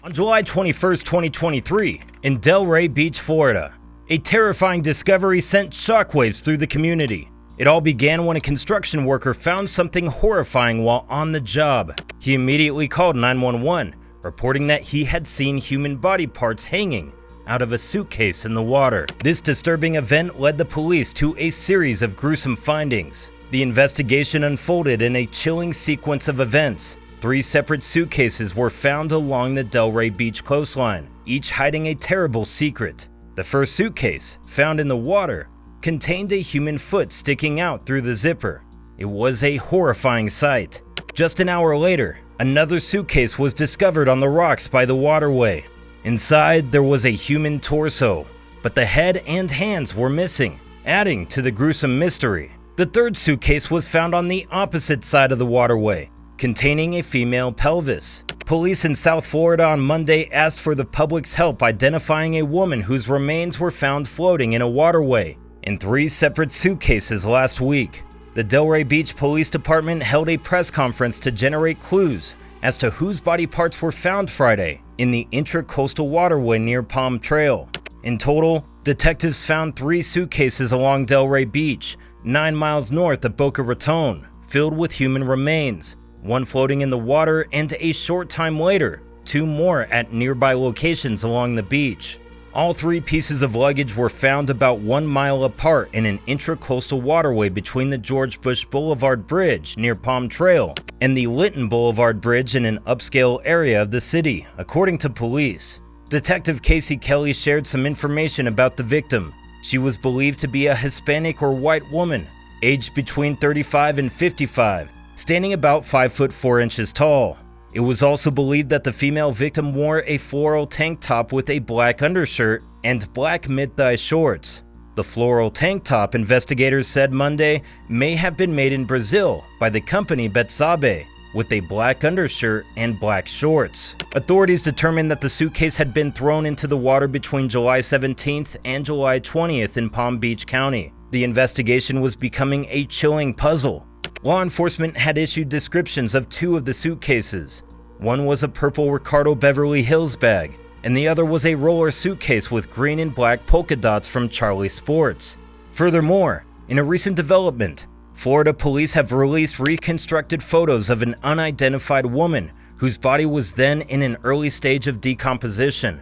On July 21, 2023, in Delray Beach, Florida, a terrifying discovery sent shockwaves through the community. It all began when a construction worker found something horrifying while on the job. He immediately called 911, reporting that he had seen human body parts hanging out of a suitcase in the water. This disturbing event led the police to a series of gruesome findings. The investigation unfolded in a chilling sequence of events. 3 separate suitcases were found along the Delray Beach coastline, each hiding a terrible secret. The first suitcase, found in the water, contained a human foot sticking out through the zipper. It was a horrifying sight. Just an hour later, another suitcase was discovered on the rocks by the waterway. Inside, there was a human torso, but the head and hands were missing, adding to the gruesome mystery. The third suitcase was found on the opposite side of the waterway, containing a female pelvis. Police in South Florida on Monday asked for the public's help identifying a woman whose remains were found floating in a waterway in 3 separate suitcases last week. The Delray Beach Police Department held a press conference to generate clues as to whose body parts were found Friday in the intra-coastal waterway near Palm Trail. In total, detectives found 3 suitcases along Delray Beach, 9 miles north of Boca Raton, filled with human remains, 1 floating in the water, and a short time later, 2 more at nearby locations along the beach. All 3 pieces of luggage were found about 1 mile apart in an intra-coastal waterway between the George Bush Boulevard Bridge near Palm Trail and the Linton Boulevard Bridge in an upscale area of the city, according to police. Detective Casey Kelly shared some information about the victim. She was believed to be a Hispanic or white woman, aged between 35 and 55, standing about 5 foot 4 inches tall. It was also believed that the female victim wore a floral tank top with a black undershirt and black mid-thigh shorts. The floral tank top, investigators said Monday, may have been made in Brazil by the company Betsabe, with a black undershirt and black shorts. Authorities determined that the suitcase had been thrown into the water between July 17th and July 20th in Palm Beach County. The investigation was becoming a chilling puzzle. Law enforcement had issued descriptions of 2 of the suitcases. One was a purple Ricardo Beverly Hills bag, and the other was a roller suitcase with green and black polka dots from Charlie Sports. Furthermore, in a recent development, Florida police have released reconstructed photos of an unidentified woman whose body was then in an early stage of decomposition.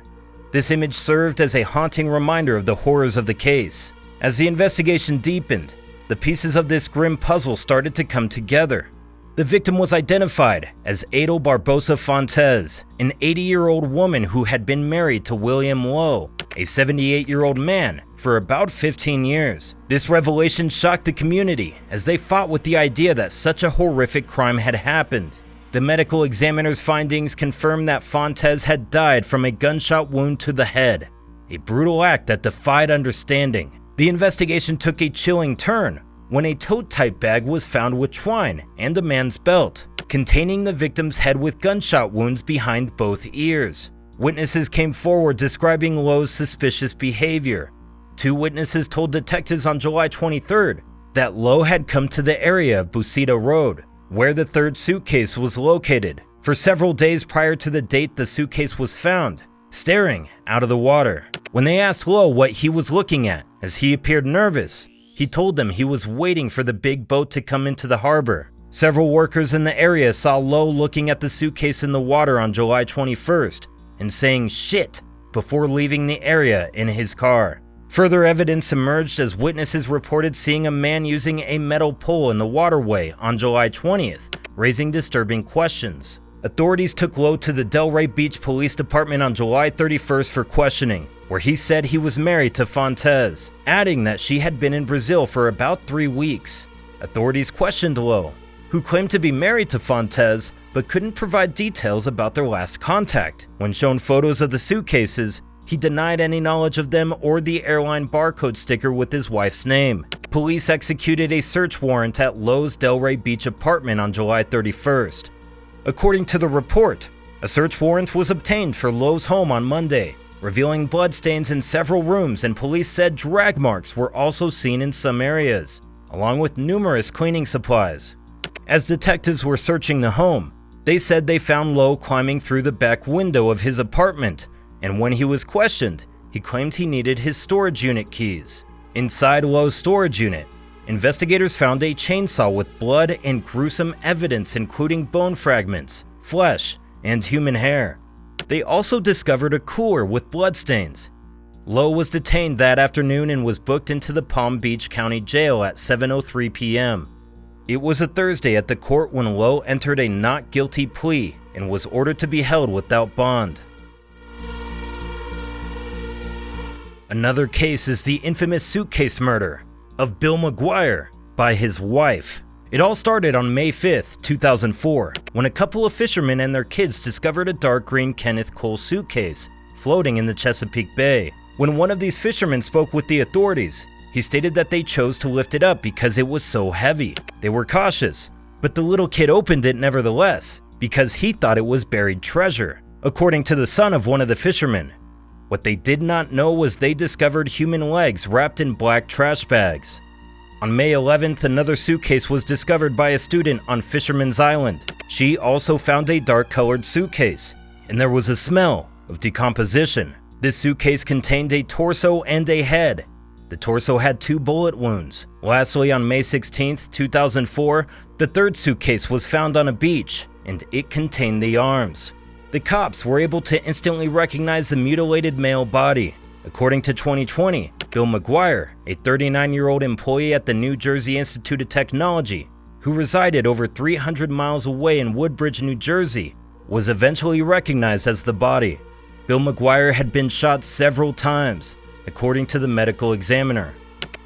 This image served as a haunting reminder of the horrors of the case. As the investigation deepened, the pieces of this grim puzzle started to come together. The victim was identified as Adel Barbosa Fontes, an 80-year-old woman who had been married to William Lowe, a 78-year-old man, for about 15 years. This revelation shocked the community as they fought with the idea that such a horrific crime had happened. The medical examiner's findings confirmed that Fontes had died from a gunshot wound to the head, a brutal act that defied understanding. The investigation took a chilling turn when a tote-type bag was found with twine and a man's belt, containing the victim's head with gunshot wounds behind both ears. Witnesses came forward describing Lowe's suspicious behavior. 2 witnesses told detectives on July 23rd that Lowe had come to the area of Busita Road, where the 3rd suitcase was located, for several days prior to the date the suitcase was found, staring out of the water. When they asked Lowe what he was looking at, as he appeared nervous, he told them he was waiting for the big boat to come into the harbor. Several workers in the area saw Lowe looking at the suitcase in the water on July 21st and saying "shit" before leaving the area in his car. Further evidence emerged as witnesses reported seeing a man using a metal pole in the waterway on July 20th, raising disturbing questions. Authorities took Lowe to the Delray Beach Police Department on July 31st for questioning, where he said he was married to Fontes, adding that she had been in Brazil for about 3 weeks. Authorities questioned Lowe, who claimed to be married to Fontes but couldn't provide details about their last contact. When shown photos of the suitcases, he denied any knowledge of them or the airline barcode sticker with his wife's name. Police executed a search warrant at Lowe's Delray Beach apartment on July 31st. According to the report, a search warrant was obtained for Lowe's home on Monday, revealing bloodstains in several rooms, and police said drag marks were also seen in some areas, along with numerous cleaning supplies. As detectives were searching the home, They said they found Lowe climbing through the back window of his apartment, and when he was questioned, he claimed he needed his storage unit keys. Inside Lowe's storage unit, investigators found a chainsaw with blood and gruesome evidence including bone fragments, flesh, and human hair. They also discovered a cooler with bloodstains. Lowe was detained that afternoon and was booked into the Palm Beach County Jail at 7:03 p.m. It was a Thursday at the court when Lowe entered a not guilty plea and was ordered to be held without bond. Another case is the infamous Suitcase murder of Bill Maguire by his wife. It all started on May 5th, 2004, when a couple of fishermen and their kids discovered a dark green Kenneth Cole suitcase floating in the Chesapeake Bay. When one of these fishermen spoke with the authorities, he stated that they chose to lift it up because it was so heavy. They were cautious, but the little kid opened it nevertheless because he thought it was buried treasure, according to the son of one of the fishermen. What they did not know was they discovered human legs wrapped in black trash bags. On May 11th, another suitcase was discovered by a student on Fisherman's Island. She also found a dark-colored suitcase, and there was a smell of decomposition. This suitcase contained a torso and a head. The torso had 2 bullet wounds. Lastly, on May 16th, 2004, the third suitcase was found on a beach, and it contained the arms. The cops were able to instantly recognize the mutilated male body. According to 2020, Bill Maguire, a 39-year-old employee at the New Jersey Institute of Technology, who resided over 300 miles away in Woodbridge, New Jersey, was eventually recognized as the body. Bill Maguire had been shot several times, according to the medical examiner.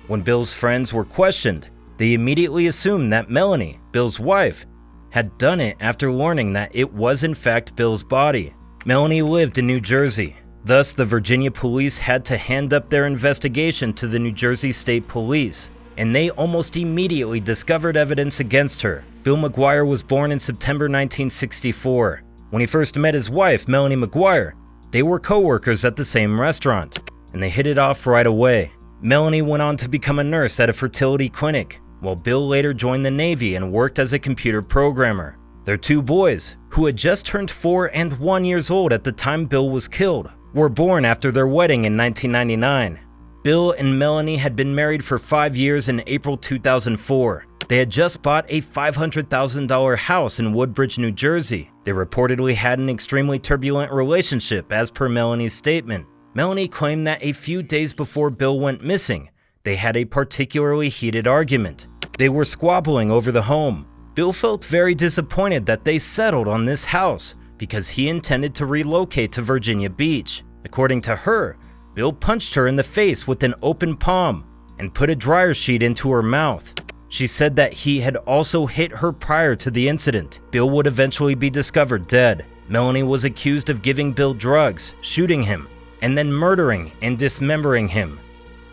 When Bill's friends were questioned, they immediately assumed that Melanie, Bill's wife, had done it after learning that it was in fact Bill's body. Melanie lived in New Jersey. Thus, the Virginia police had to hand up their investigation to the New Jersey State Police, and they almost immediately discovered evidence against her. Bill Maguire was born in September 1964. When he first met his wife, Melanie Maguire, they were co-workers at the same restaurant, and they hit it off right away. Melanie went on to become a nurse at a fertility clinic, while Bill later joined the Navy and worked as a computer programmer. Their 2 boys, who had just turned 4 and 1 years old at the time Bill was killed, were born after their wedding in 1999. Bill and Melanie had been married for 5 years in April 2004. They had just bought a $500,000 house in Woodbridge, New Jersey. They reportedly had an extremely turbulent relationship, as per Melanie's statement. Melanie claimed that a few days before Bill went missing, they had a particularly heated argument. They were squabbling over the home. Bill felt very disappointed that they settled on this house because he intended to relocate to Virginia Beach. According to her, Bill punched her in the face with an open palm and put a dryer sheet into her mouth. She said that he had also hit her prior to the incident. Bill would eventually be discovered dead. Melanie was accused of giving Bill drugs, shooting him, and then murdering and dismembering him.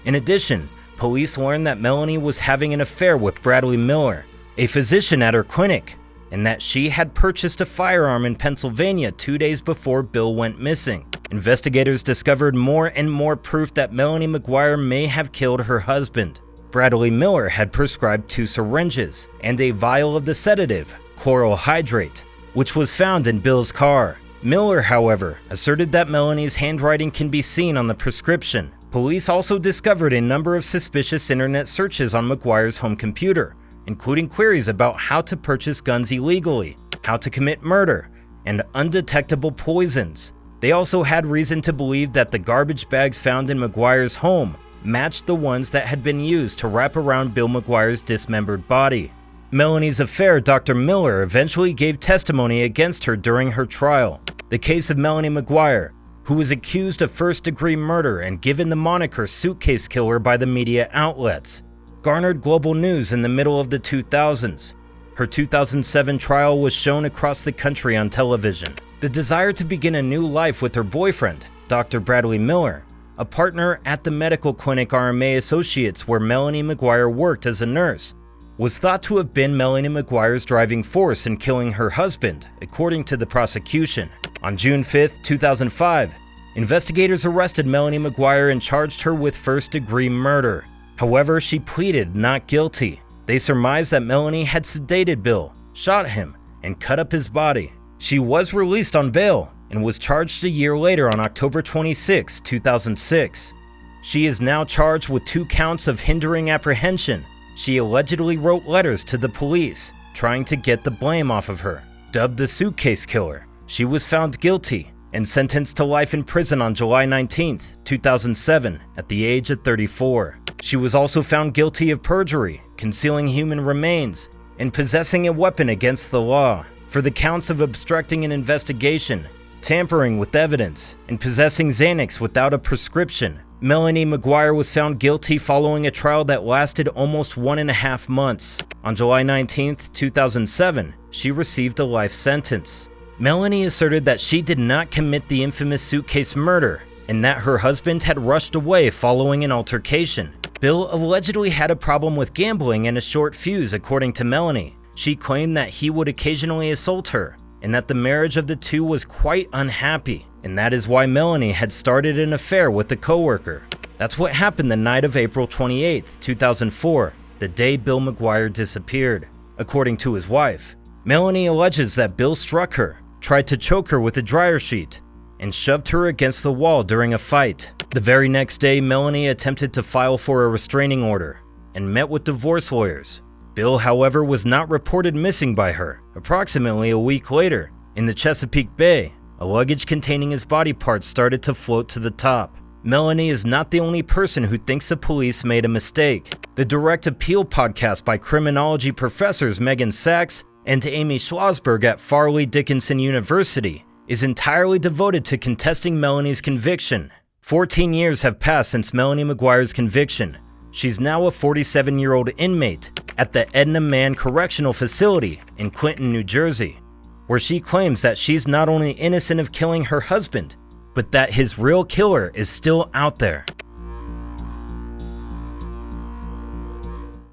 In addition, police learned that Melanie was having an affair with Bradley Miller, a physician at her clinic, and that she had purchased a firearm in Pennsylvania 2 days before Bill went missing. Investigators discovered more and more proof that Melanie Maguire may have killed her husband. Bradley Miller had prescribed 2 syringes and a vial of the sedative, chloral hydrate, which was found in Bill's car. Miller, however, asserted that Melanie's handwriting can be seen on the prescription. Police also discovered a number of suspicious internet searches on Maguire's home computer, including queries about how to purchase guns illegally, how to commit murder, and undetectable poisons. They also had reason to believe that the garbage bags found in Maguire's home matched the ones that had been used to wrap around Bill Maguire's dismembered body. Melanie's affair, Dr. Miller, eventually gave testimony against her during her trial. The case of Melanie Maguire, who was accused of first-degree murder and given the moniker Suitcase Killer by the media outlets, garnered global news in the middle of the 2000s. Her 2007 trial was shown across the country on television. The desire to begin a new life with her boyfriend, Dr. Bradley Miller, a partner at the medical clinic RMA Associates where Melanie Maguire worked as a nurse, was thought to have been Melanie Maguire's driving force in killing her husband, according to the prosecution. On June 5, 2005, investigators arrested Melanie Maguire and charged her with first-degree murder. However, she pleaded not guilty. They surmised that Melanie had sedated Bill, shot him, and cut up his body. She was released on bail and was charged a year later on October 26, 2006. She is now charged with 2 counts of hindering apprehension. She allegedly wrote letters to the police, trying to get the blame off of her. Dubbed the Suitcase Killer, she was found guilty and sentenced to life in prison on July 19, 2007, at the age of 34. She was also found guilty of perjury, concealing human remains, and possessing a weapon against the law. For the counts of obstructing an investigation, tampering with evidence, and possessing Xanax without a prescription, Melanie Maguire was found guilty following a trial that lasted almost 1.5 months. On July 19, 2007, she received a life sentence. Melanie asserted that she did not commit the infamous Suitcase murder and that her husband had rushed away following an altercation. Bill allegedly had a problem with gambling and a short fuse, according to Melanie. She claimed that he would occasionally assault her and that the marriage of the two was quite unhappy, and that is why Melanie had started an affair with a coworker. That's what happened the night of April 28, 2004, the day Bill Maguire disappeared. According to his wife, Melanie alleges that Bill struck her, tried to choke her with a dryer sheet, and shoved her against the wall during a fight. The very next day, Melanie attempted to file for a restraining order and met with divorce lawyers. Bill, however, was not reported missing by her. Approximately a week later, in the Chesapeake Bay, a luggage containing his body parts started to float to the top. Melanie is not the only person who thinks the police made a mistake. The Direct Appeal podcast by criminology professors Megan Sachs and Amy Schlossberg at Farley Dickinson University is entirely devoted to contesting Melanie's conviction. 14 years have passed since Melanie Maguire's conviction. She's now a 47-year-old inmate at the Edna Mann Correctional Facility in Clinton, New Jersey, where she claims that she's not only innocent of killing her husband, but that his real killer is still out there.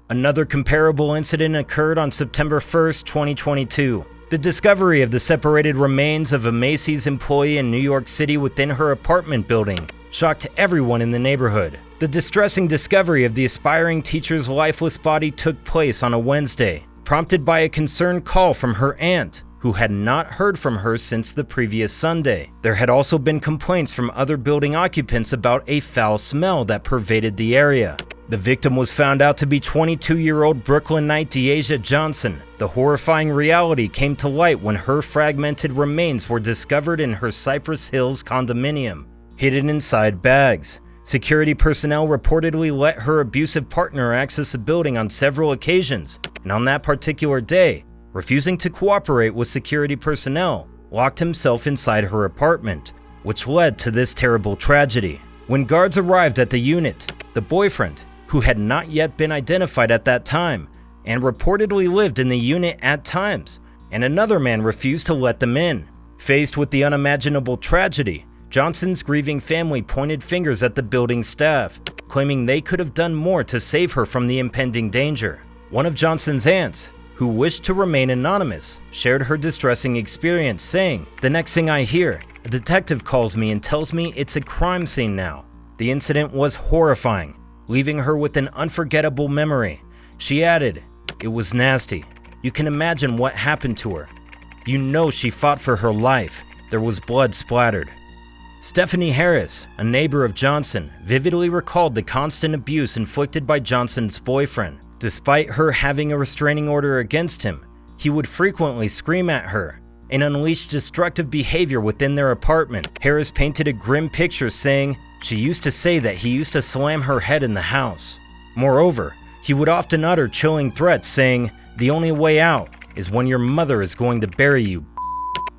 Another comparable incident occurred on September 1st, 2022. The discovery of the separated remains of a Macys employee in New York City within her apartment building shocked everyone in the neighborhood. The distressing discovery of the aspiring teacher's lifeless body took place on a Wednesday, prompted by a concerned call from her aunt, who had not heard from her since the previous Sunday. There had also been complaints from other building occupants about a foul smell that pervaded the area. The victim was found out to be 22-year-old Brooklynite Deasia Johnson. The horrifying reality came to light when her fragmented remains were discovered in her Cypress Hills condominium, hidden inside bags. Security personnel reportedly let her abusive partner access the building on several occasions, and on that particular day, refusing to cooperate with security personnel, locked himself inside her apartment, which led to this terrible tragedy. When guards arrived at the unit, the boyfriend, who had not yet been identified at that time and reportedly lived in the unit at times, and another man refused to let them in. Faced with the unimaginable tragedy, Johnson's grieving family pointed fingers at the building staff, claiming they could have done more to save her from the impending danger. One of Johnson's aunts, who wished to remain anonymous, shared her distressing experience, saying, "The next thing I hear, a detective calls me and tells me it's a crime scene now." The incident was horrifying, leaving her with an unforgettable memory. She added, "It was nasty. You can imagine what happened to her. You know she fought for her life. There was blood splattered." Stephanie Harris, a neighbor of Johnson, vividly recalled the constant abuse inflicted by Johnson's boyfriend. Despite her having a restraining order against him, he would frequently scream at her and unleash destructive behavior within their apartment. Harris painted a grim picture, saying, "She used to say that he used to slam her head in the house." Moreover, he would often utter chilling threats, saying, "The only way out is when your mother is going to bury you."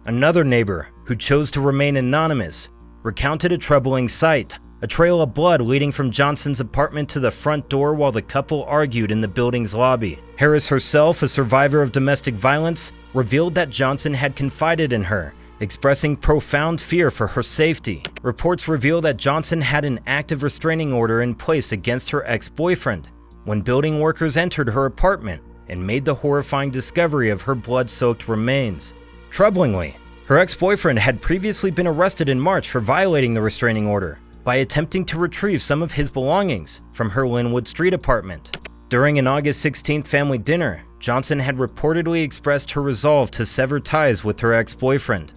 Another neighbor, who chose to remain anonymous, recounted a troubling sight: a trail of blood leading from Johnson's apartment to the front door while the couple argued in the building's lobby. Harris herself, a survivor of domestic violence, revealed that Johnson had confided in her, expressing profound fear for her safety. Reports reveal that Johnson had an active restraining order in place against her ex-boyfriend when building workers entered her apartment and made the horrifying discovery of her blood-soaked remains. Troublingly, her ex-boyfriend had previously been arrested in March for violating the restraining order by attempting to retrieve some of his belongings from her Linwood Street apartment. During an August 16th family dinner, Johnson had reportedly expressed her resolve to sever ties with her ex-boyfriend,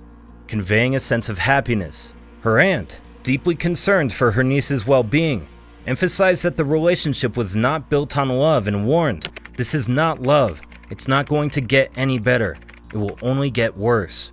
conveying a sense of happiness. Her aunt, deeply concerned for her niece's well-being, emphasized that the relationship was not built on love and warned, "This is not love. It's not going to get any better. It will only get worse."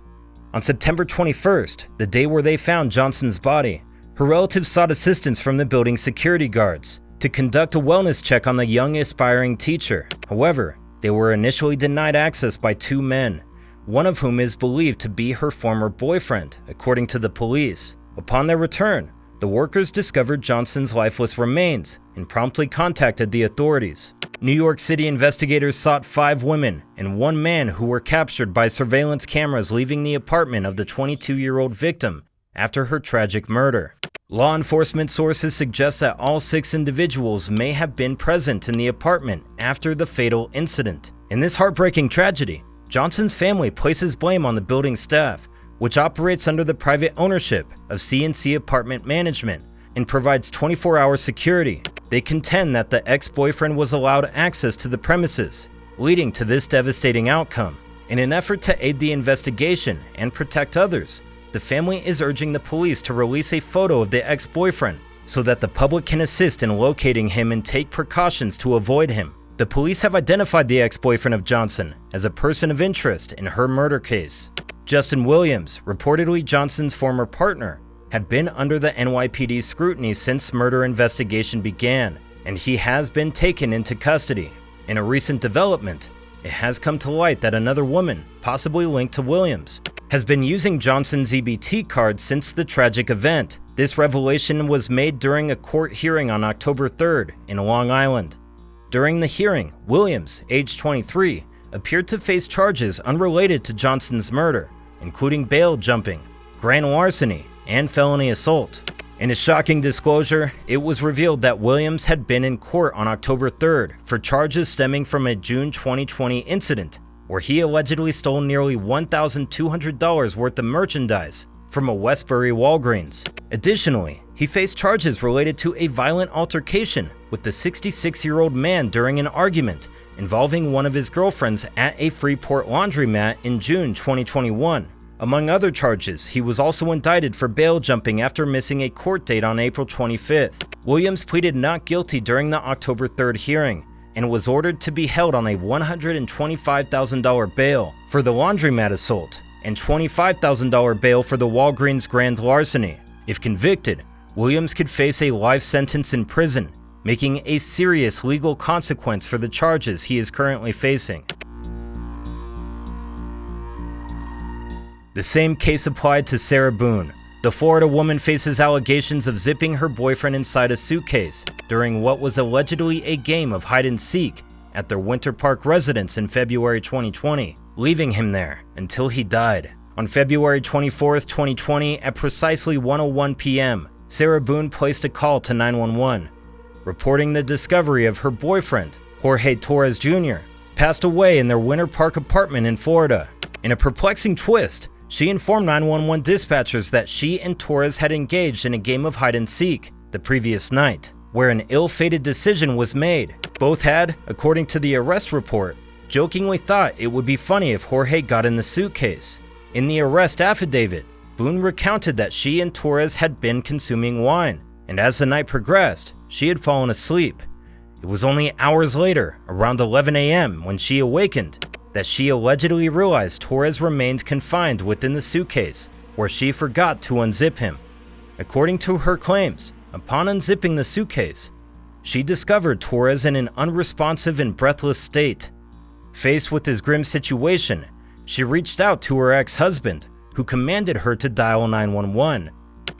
On September 21st, the day where they found Johnson's body, her relatives sought assistance from the building's security guards to conduct a wellness check on the young aspiring teacher. However, they were initially denied access by two men, one of whom is believed to be her former boyfriend, according to the police. Upon their return, the workers discovered Johnson's lifeless remains and promptly contacted the authorities. New York City investigators sought 5 women and 1 man who were captured by surveillance cameras leaving the apartment of the 22-year-old victim after her tragic murder. Law enforcement sources suggest that all 6 individuals may have been present in the apartment after the fatal incident. In this heartbreaking tragedy, Johnson's family places blame on the building staff, which operates under the private ownership of C&C Apartment Management and provides 24-hour security. They contend that the ex-boyfriend was allowed access to the premises, leading to this devastating outcome. In an effort to aid the investigation and protect others, the family is urging the police to release a photo of the ex-boyfriend so that the public can assist in locating him and take precautions to avoid him. The police have identified the ex-boyfriend of Johnson as a person of interest in her murder case. Justin Williams, reportedly Johnson's former partner, had been under the NYPD's scrutiny since murder investigation began, and he has been taken into custody. In a recent development, it has come to light that another woman, possibly linked to Williams, has been using Johnson's EBT card since the tragic event. This revelation was made during a court hearing on October 3rd in Long Island. During the hearing, Williams, age 23, appeared to face charges unrelated to Johnson's murder, including bail jumping, grand larceny, and felony assault. In a shocking disclosure, it was revealed that Williams had been in court on October 3rd for charges stemming from a June 2020 incident where he allegedly stole nearly $1,200 worth of merchandise from a Westbury Walgreens. Additionally, he faced charges related to a violent altercation with the 66-year-old man during an argument involving one of his girlfriends at a Freeport laundromat in June 2021. Among other charges, he was also indicted for bail jumping after missing a court date on April 25th. Williams pleaded not guilty during the October 3rd hearing and was ordered to be held on a $125,000 bail for the laundromat assault and $25,000 bail for the Walgreens grand larceny. If convicted, Williams could face a life sentence in prison, making a serious legal consequence for the charges he is currently facing. The same case applied to Sarah Boon. The Florida woman faces allegations of zipping her boyfriend inside a suitcase during what was allegedly a game of hide and seek at their Winter Park residence in February 2020, leaving him there until he died. On February 24, 2020, at precisely 1:01 p.m., Sarah Boon placed a call to 911, reporting the discovery of her boyfriend, Jorge Torres Jr., passed away in their Winter Park apartment in Florida. In a perplexing twist, she informed 911 dispatchers that she and Torres had engaged in a game of hide and seek the previous night, where an ill-fated decision was made. Both had, according to the arrest report, jokingly thought it would be funny if Jorge got in the suitcase. In the arrest affidavit, Boon recounted that she and Torres had been consuming wine, and as the night progressed, she had fallen asleep. It was only hours later, around 11 a.m., when she awakened, that she allegedly realized Torres remained confined within the suitcase, where she forgot to unzip him. According to her claims, upon unzipping the suitcase, she discovered Torres in an unresponsive and breathless state. Faced with this grim situation, she reached out to her ex-husband, who commanded her to dial 911,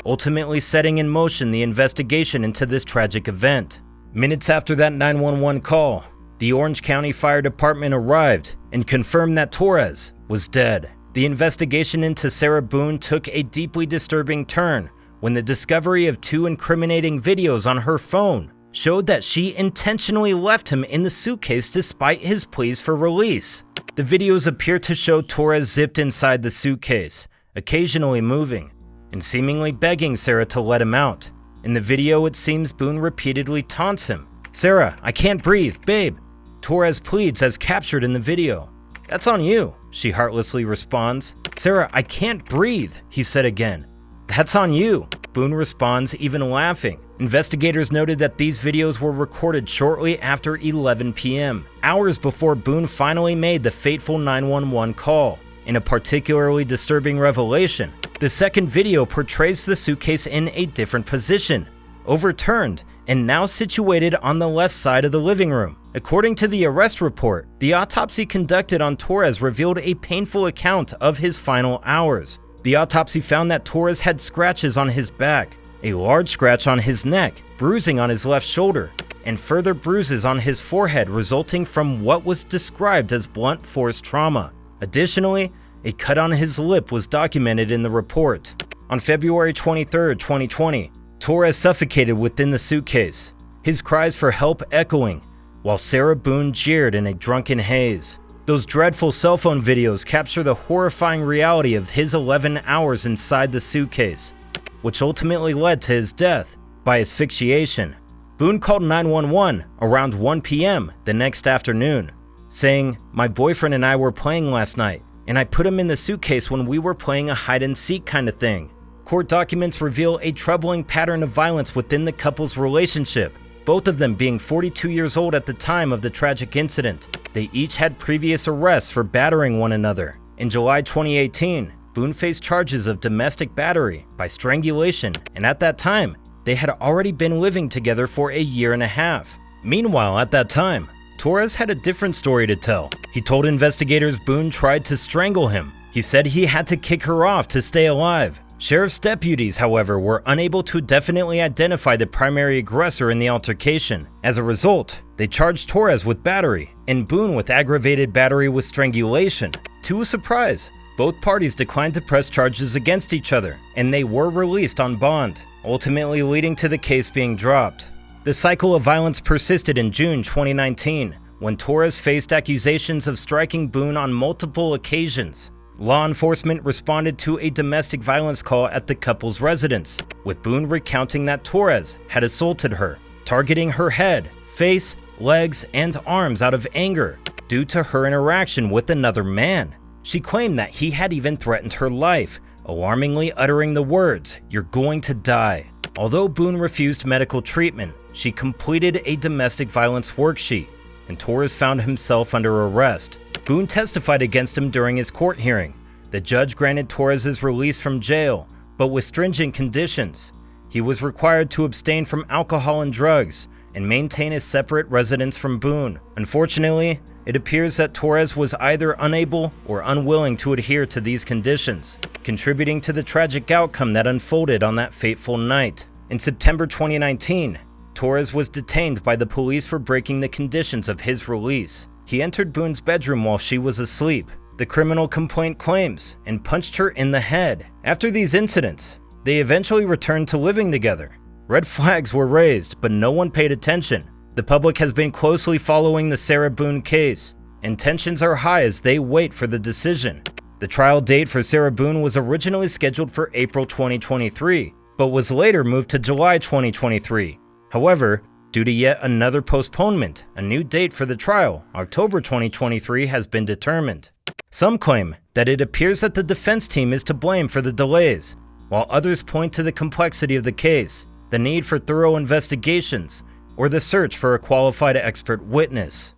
ultimately setting in motion the investigation into this tragic event. Minutes after that 911 call, the Orange County Fire Department arrived and confirmed that Torres was dead. The investigation into Sarah Boon took a deeply disturbing turn when the discovery of 2 incriminating videos on her phone showed that she intentionally left him in the suitcase despite his pleas for release. The videos appear to show Torres zipped inside the suitcase, occasionally moving, and seemingly begging Sarah to let him out. In the video, it seems Boon repeatedly taunts him. "Sarah, I can't breathe, babe. Torres pleads as captured in the video. "That's on you," she heartlessly responds. "Sarah, I can't breathe," he said again. "That's on you," Boon responds, even laughing. Investigators noted that these videos were recorded shortly after 11 p.m., hours before Boon finally made the fateful 911 call. In a particularly disturbing revelation, the second video portrays the suitcase in a different position, overturned, and now situated on the left side of the living room. According to the arrest report, the autopsy conducted on Torres revealed a painful account of his final hours. The autopsy found that Torres had scratches on his back, a large scratch on his neck, bruising on his left shoulder, and further bruises on his forehead resulting from what was described as blunt force trauma. Additionally, a cut on his lip was documented in the report. On February 23, 2020, Torres suffocated within the suitcase, his cries for help echoing, while Sarah Boon jeered in a drunken haze. Those dreadful cell phone videos capture the horrifying reality of his 11 hours inside the suitcase, which ultimately led to his death by asphyxiation. Boon called 911 around 1 p.m. the next afternoon, saying, "My boyfriend and I were playing last night, and I put him in the suitcase when we were playing a hide-and-seek kind of thing." Court documents reveal a troubling pattern of violence within the couple's relationship, both of them being 42 years old at the time of the tragic incident. They each had previous arrests for battering one another. In July 2018, Boon faced charges of domestic battery by strangulation, and at that time, they had already been living together for a year and a half. Meanwhile, at that time, Torres had a different story to tell. He told investigators Boon tried to strangle him. He said he had to kick her off to stay alive. Sheriff's deputies, however, were unable to definitely identify the primary aggressor in the altercation. As a result, they charged Torres with battery and Boon with aggravated battery with strangulation. To a surprise, both parties declined to press charges against each other, and they were released on bond, ultimately leading to the case being dropped. The cycle of violence persisted in June 2019, when Torres faced accusations of striking Boon on multiple occasions. Law enforcement responded to a domestic violence call at the couple's residence, with Boon recounting that Torres had assaulted her, targeting her head, face, legs, and arms out of anger due to her interaction with another man. She claimed that he had even threatened her life, alarmingly uttering the words, "You're going to die." Although Boon refused medical treatment, she completed a domestic violence worksheet, and Torres found himself under arrest. Boon testified against him during his court hearing. The judge granted Torres' release from jail, but with stringent conditions. He was required to abstain from alcohol and drugs and maintain a separate residence from Boon. Unfortunately, it appears that Torres was either unable or unwilling to adhere to these conditions, contributing to the tragic outcome that unfolded on that fateful night. In September 2019, Torres was detained by the police for breaking the conditions of his release. He entered Boon's bedroom while she was asleep, the criminal complaint claims, and punched her in the head. After these incidents, they eventually returned to living together. Red flags were raised, but no one paid attention. The public has been closely following the Sarah Boon case, and tensions are high as they wait for the decision. The trial date for Sarah Boon was originally scheduled for April 2023, but was later moved to July 2023. However, due to yet another postponement, a new date for the trial, October 2023, has been determined. Some claim that it appears that the defense team is to blame for the delays, while others point to the complexity of the case, the need for thorough investigations, or the search for a qualified expert witness.